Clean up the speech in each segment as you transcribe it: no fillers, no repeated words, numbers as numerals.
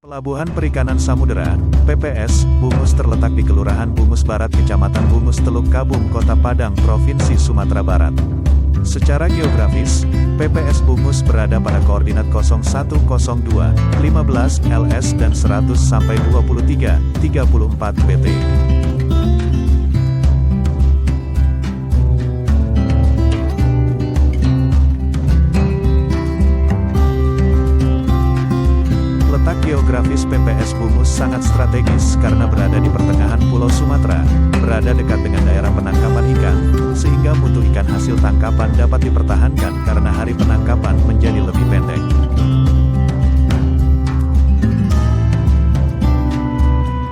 Pelabuhan Perikanan Samudera, PPS, Bungus terletak di Kelurahan Bungus Barat, Kecamatan Bungus, Teluk Kabung, Kota Padang, Provinsi Sumatera Barat. Secara geografis, PPS Bungus berada pada koordinat 0102, 15 LS dan 100 sampai 23, 34 BT. Geografis PPS Bungus sangat strategis karena berada di pertengahan Pulau Sumatera, berada dekat dengan daerah penangkapan ikan, sehingga mutu ikan hasil tangkapan dapat dipertahankan karena hari penangkapan menjadi lebih pendek.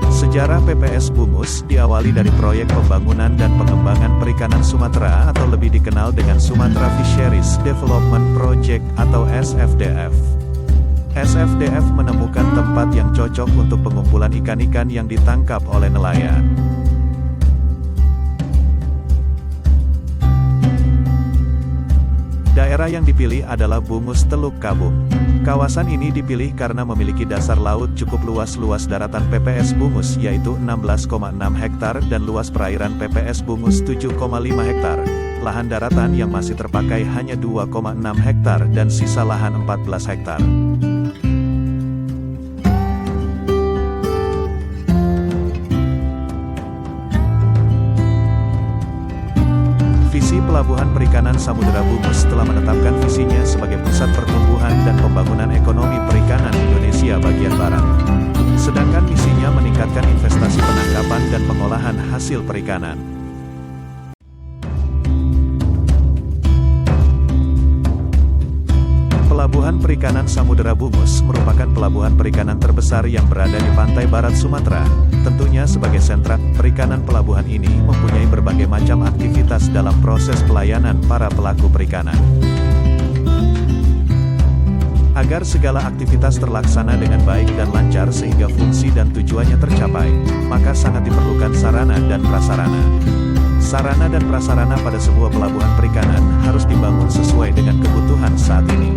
Sejarah PPS Bungus diawali dari proyek pembangunan dan pengembangan perikanan Sumatera atau lebih dikenal dengan Sumatera Fisheries Development Project atau SFDF. SFDF menemukan tempat yang cocok untuk pengumpulan ikan-ikan yang ditangkap oleh nelayan. Daerah yang dipilih adalah Bungus Teluk Kabung. Kawasan ini dipilih karena memiliki dasar laut cukup luas. Luas daratan PPS Bungus yaitu 16,6 hektar dan luas perairan PPS Bungus 7,5 hektar. Lahan daratan yang masih terpakai hanya 2,6 hektar dan sisa lahan 14 hektar. Visi Pelabuhan Perikanan Samudera Bungus telah menetapkan visinya sebagai pusat pertumbuhan dan pembangunan ekonomi perikanan Indonesia bagian barat. Sedangkan misinya meningkatkan investasi penangkapan dan pengolahan hasil perikanan. Pelabuhan Perikanan Samudera Bungus merupakan pelabuhan perikanan terbesar yang berada di pantai barat Sumatera. Tentunya sebagai sentra perikanan, pelabuhan ini mempunyai berbagai macam aktivitas dalam proses pelayanan para pelaku perikanan. Agar segala aktivitas terlaksana dengan baik dan lancar sehingga fungsi dan tujuannya tercapai, maka sangat diperlukan sarana dan prasarana. Sarana dan prasarana pada sebuah pelabuhan perikanan harus dibangun sesuai dengan kebutuhan saat ini.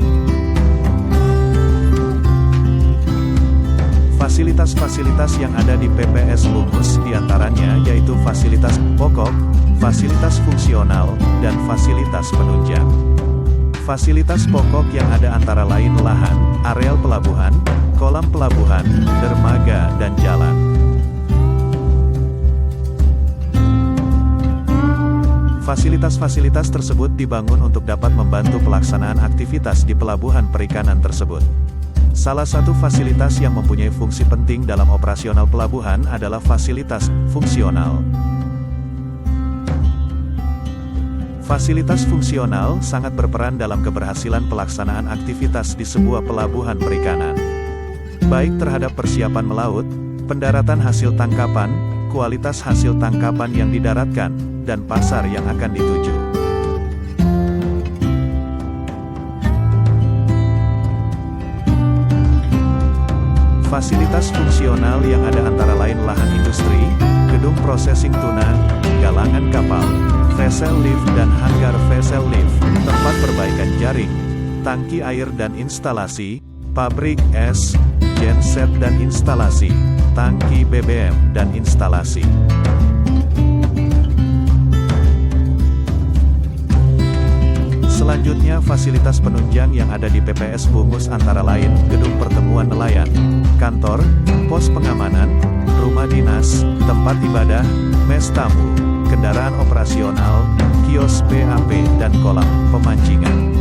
Fasilitas-fasilitas yang ada di PPS Bungus diantaranya yaitu fasilitas pokok, fasilitas fungsional, dan fasilitas penunjang. Fasilitas pokok yang ada antara lain lahan, areal pelabuhan, kolam pelabuhan, dermaga, dan jalan. Fasilitas-fasilitas tersebut dibangun untuk dapat membantu pelaksanaan aktivitas di pelabuhan perikanan tersebut. Salah satu fasilitas yang mempunyai fungsi penting dalam operasional pelabuhan adalah fasilitas fungsional. Fasilitas fungsional sangat berperan dalam keberhasilan pelaksanaan aktivitas di sebuah pelabuhan perikanan. Baik terhadap persiapan melaut, pendaratan hasil tangkapan, kualitas hasil tangkapan yang didaratkan, dan pasar yang akan dituju. Fasilitas fungsional yang ada antara lain lahan industri, gedung processing tuna, galangan kapal, vessel lift dan hanggar vessel lift, tempat perbaikan jaring, tangki air dan instalasi, pabrik es, genset dan instalasi, tangki BBM dan instalasi. Selanjutnya fasilitas penunjang yang ada di PPS Bungus antara lain gedung pertemuan nelayan, kantor, pos pengamanan, rumah dinas, tempat ibadah, mes tamu, kendaraan operasional, kios BAP, dan kolam pemancingan.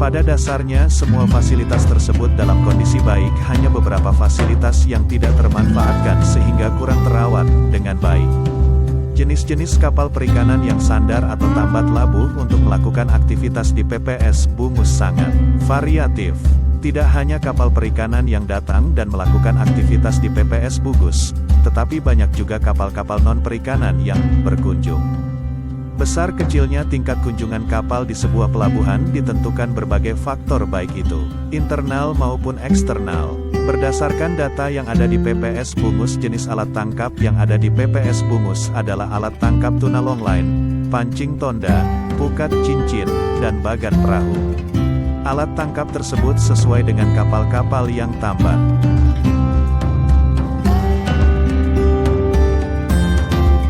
Pada dasarnya, semua fasilitas tersebut dalam kondisi baik, hanya beberapa fasilitas yang tidak termanfaatkan sehingga kurang terawat dengan baik. Jenis-jenis kapal perikanan yang sandar atau tambat labuh untuk melakukan aktivitas di PPS Bungus sangat variatif. Tidak hanya kapal perikanan yang datang dan melakukan aktivitas di PPS Bungus, tetapi banyak juga kapal-kapal non-perikanan yang berkunjung. Besar kecilnya tingkat kunjungan kapal di sebuah pelabuhan ditentukan berbagai faktor baik itu internal maupun eksternal. Berdasarkan data yang ada di PPS Bungus, jenis alat tangkap yang ada di PPS Bungus adalah alat tangkap tuna longline, pancing tonda, pukat cincin, dan bagan perahu. Alat tangkap tersebut sesuai dengan kapal-kapal yang tambat.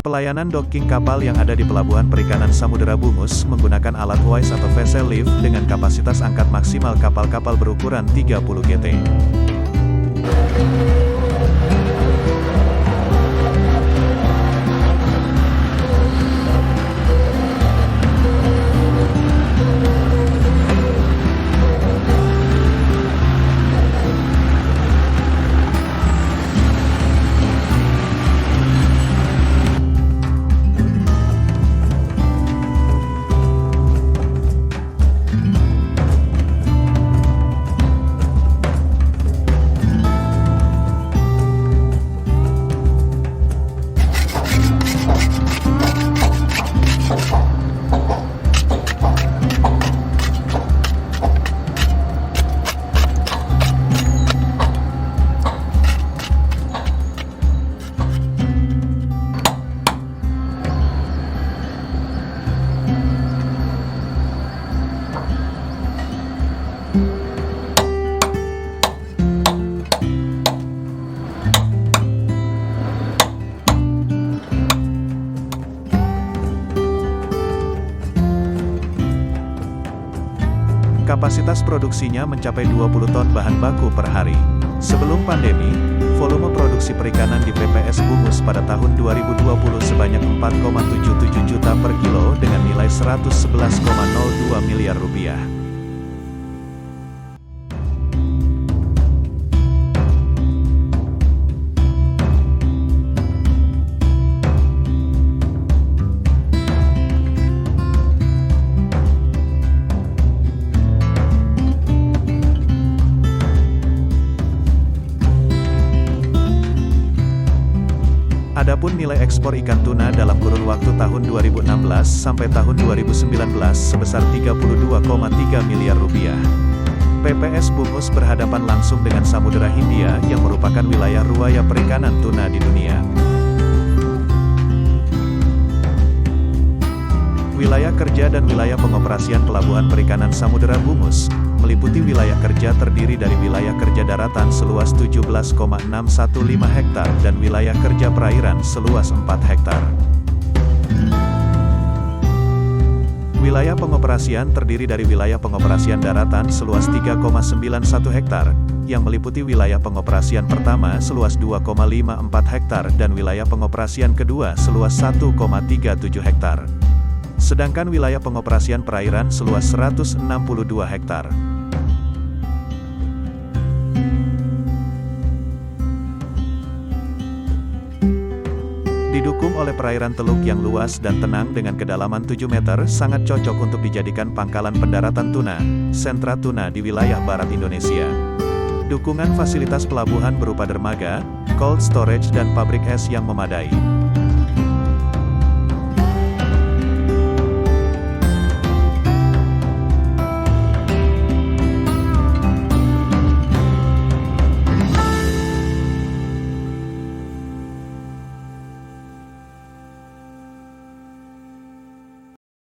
Pelayanan docking kapal yang ada di Pelabuhan Perikanan Samudera Bungus menggunakan alat hoist atau vessel lift dengan kapasitas angkat maksimal kapal-kapal berukuran 30 GT. Kapasitas produksinya mencapai 20 ton bahan baku per hari. Sebelum pandemi, volume produksi perikanan di PPS Bungus pada tahun 2020 sebanyak 4,77 juta per kilo dengan nilai 111,02 miliar rupiah. Adapun nilai ekspor ikan tuna dalam kurun waktu tahun 2016 sampai tahun 2019 sebesar 32,3 miliar rupiah. PPS Bungus berhadapan langsung dengan Samudera Hindia yang merupakan wilayah ruaya perikanan tuna di dunia. Wilayah kerja dan wilayah pengoperasian Pelabuhan Perikanan Samudera Bungus meliputi wilayah kerja terdiri dari wilayah kerja daratan seluas 17,615 hektar dan wilayah kerja perairan seluas 4 hektar. Wilayah pengoperasian terdiri dari wilayah pengoperasian daratan seluas 3,91 hektar, yang meliputi wilayah pengoperasian pertama seluas 2,54 hektar dan wilayah pengoperasian kedua seluas 1,37 hektar. Sedangkan wilayah pengoperasian perairan seluas 162 hektar. Didukung oleh perairan teluk yang luas dan tenang dengan kedalaman 7 meter, sangat cocok untuk dijadikan pangkalan pendaratan tuna, sentra tuna di wilayah barat Indonesia. Dukungan fasilitas pelabuhan berupa dermaga, cold storage dan pabrik es yang memadai.